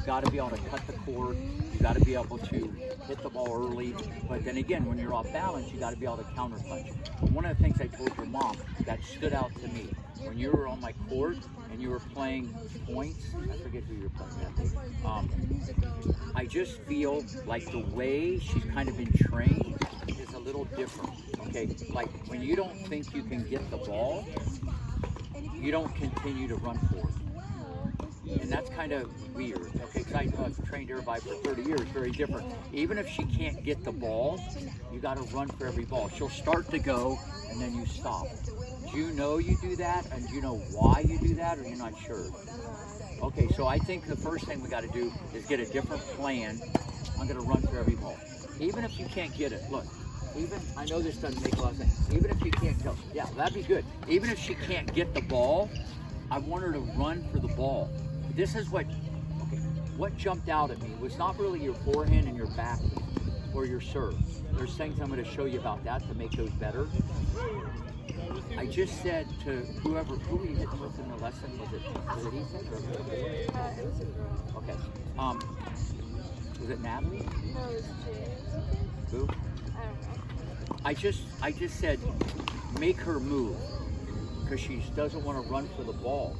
got to be able to cut the cord. You got to be able to hit the ball early. But then again, when you're off balance, you got to be able to counter punch. One of the things I told your mom that stood out to me, when you were on my court and you were playing points, I forget who you were playing that day. I just feel like the way she's kind of been trained is a little different. Okay, like when you don't think you can get the ball, you don't continue to run for it. And that's kind of weird, okay, because I've trained everybody for 30 years, very different. Even if she can't get the ball, you got to run for every ball. She'll start to go, and then you stop. Do you know you do that, and do you know why you do that, or you're not sure? Okay, so I think the first thing we got to do is get a different plan. I'm going to run for every ball. Even if you can't get it, look, even, I know this doesn't make a lot of sense, even if you can't go, yeah, that'd be good. Even if she can't get the ball, I want her to run for the ball. This is what jumped out at me was not really your forehand and your back or your serve. There's things I'm going to show you about that to make those better. I just said to who were you hitting with in the lesson? Was it Ethan? Or? Okay. Was it Natalie? No, it was Jay. Who? I just said make her move because she doesn't want to run for the ball.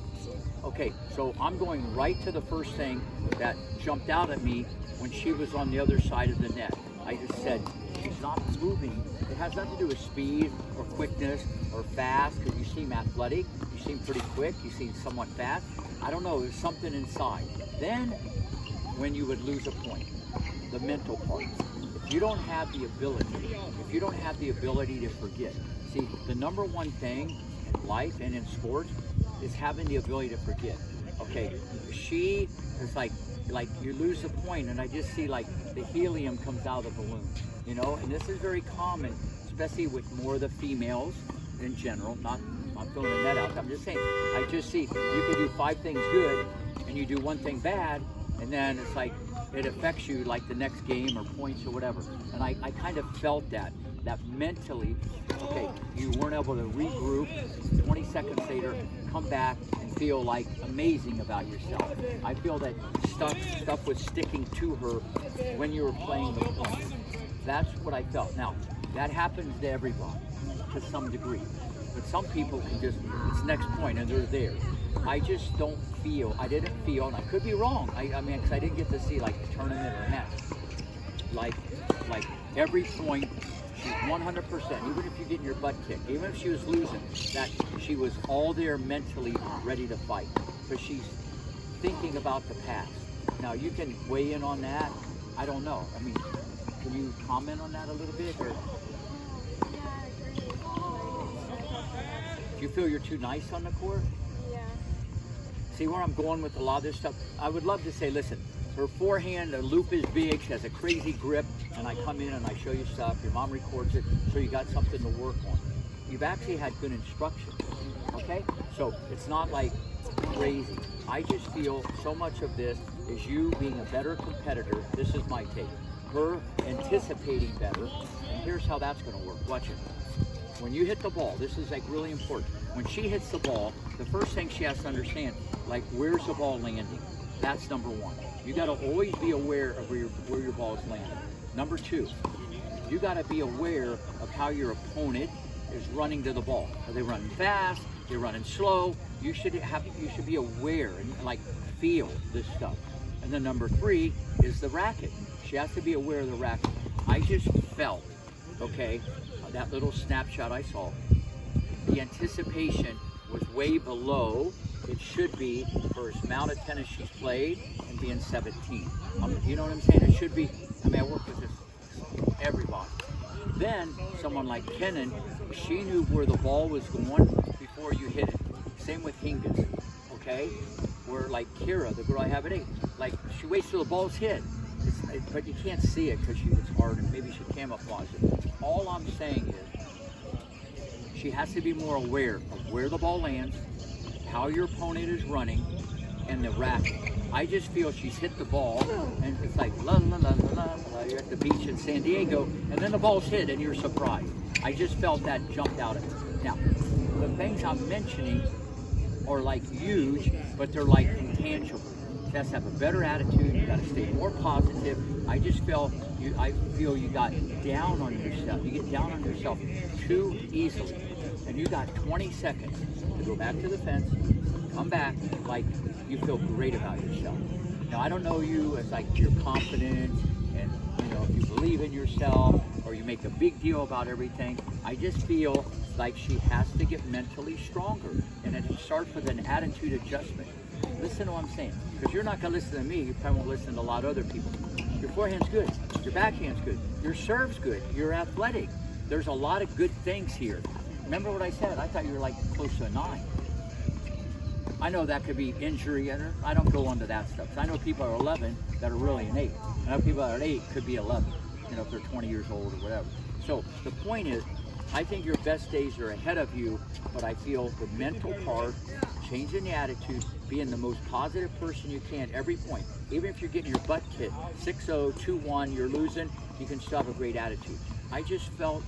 Okay, so I'm going right to the first thing that jumped out at me when she was on the other side of the net. I just said, she's not moving. It has nothing to do with speed or quickness or fast, because you seem athletic, you seem pretty quick, you seem somewhat fast. I don't know, there's something inside. Then, when you would lose a point, the mental part. If you don't have the ability to forget. See, the number one thing in life and in sports is having the ability to forget. Okay, she is like you lose a point, and I just see like the helium comes out of the balloon, you know, and this is very common, especially with more of the females in general. I'm throwing the net out. I'm just saying, I just see you can do 5 things good, and you do 1 thing bad, and then it's like it affects you like the next game or points or whatever. And I kind of felt that mentally, okay, you weren't able to regroup, 20 seconds later, come back and feel like amazing about yourself. I feel that stuff was sticking to her when you were playing the point. That's what I felt. Now, that happens to everybody to some degree. But some people can just, it's next point and they're there. I just I didn't feel, and I could be wrong. I mean, because I didn't get to see like a tournament or a match. Like every point, she's 100%, even if you're getting your butt kicked, even if she was losing, that she was all there mentally ready to fight. Because she's thinking about the past. Now, you can weigh in on that. I don't know. I mean, can you comment on that a little bit? Or do you feel you're too nice on the court? Yeah. See where I'm going with a lot of this stuff? I would love to say, listen, her forehand, the loop is big, she has a crazy grip, and I come in and I show you stuff, your mom records it, so you got something to work on. You've actually had good instruction, okay? So it's not like crazy. I just feel so much of this is you being a better competitor. This is my take. Her anticipating better, and here's how that's gonna work. Watch it. When you hit the ball, this is like really important. When she hits the ball, the first thing she has to understand, like where's the ball landing? That's number 1. You got to always be aware of where your ball is landing. Number 2, you got to be aware of how your opponent is running to the ball. Are they running fast? They're running slow? You should be aware and like feel this stuff. And then number 3 is the racket. She has to be aware of the racket. I just felt, okay, that little snapshot I saw, the anticipation was way below it should be for the amount of tennis she's played and being 17. You know what I'm saying? It should be, I mean, I work with this, everybody. Then someone like Kenan, she knew where the ball was going before you hit it. Same with Hingis, okay? Where like Kira, the girl I have at 8, like she waits till the ball's hit. But you can't see it because it's hard and maybe she camouflaged it. All I'm saying is she has to be more aware of where the ball lands, how your opponent is running, and the racket. I just feel she's hit the ball and it's like la la la la la, you're at the beach in San Diego and then the ball's hit and you're surprised. I just felt that jumped out at me. Now, the things I'm mentioning are like huge, but they're like intangible. has to have a better attitude. You got to stay more positive. I feel you got down on yourself. You get down on yourself too easily. And you got 20 seconds to go back to the fence, come back like you feel great about yourself. Now, I don't know you as like you're confident and, you know, if you believe in yourself or you make a big deal about everything. I just feel like she has to get mentally stronger. And it starts with an attitude adjustment. Listen to what I'm saying. Because you're not going to listen to me. You probably won't listen to a lot of other people. Your forehand's good. Your backhand's good. Your serve's good. You're athletic. There's a lot of good things here. Remember what I said? I thought you were like close to a 9. I know that could be injury. I don't go into that stuff. I know people are 11 that are really an 8. I know people that are 8 could be 11, you know, if they're 20 years old or whatever. So the point is, I think your best days are ahead of you, but I feel the mental part, changing the attitude, being the most positive person you can every point. Even if you're getting your butt kicked, 6-0, 2-1, you're losing, you can still have a great attitude. I just felt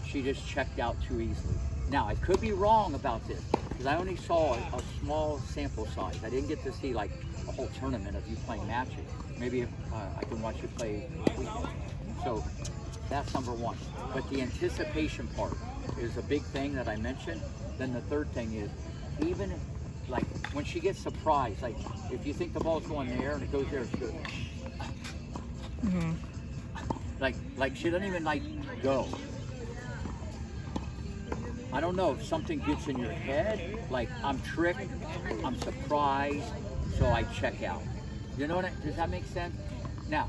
she just checked out too easily. Now, I could be wrong about this, because I only saw a small sample size. I didn't get to see like a whole tournament of you playing matches. Maybe I can watch you play weekend. So that's number one. But the anticipation part is a big thing that I mentioned. Then the third thing is, even like when she gets surprised, like if you think the ball's going there and it goes there, it's good. Mm-hmm. Like she doesn't even like go. I don't know if something gets in your head, like I'm tricked, I'm surprised, so I check out. You know what? Does that make sense? Now,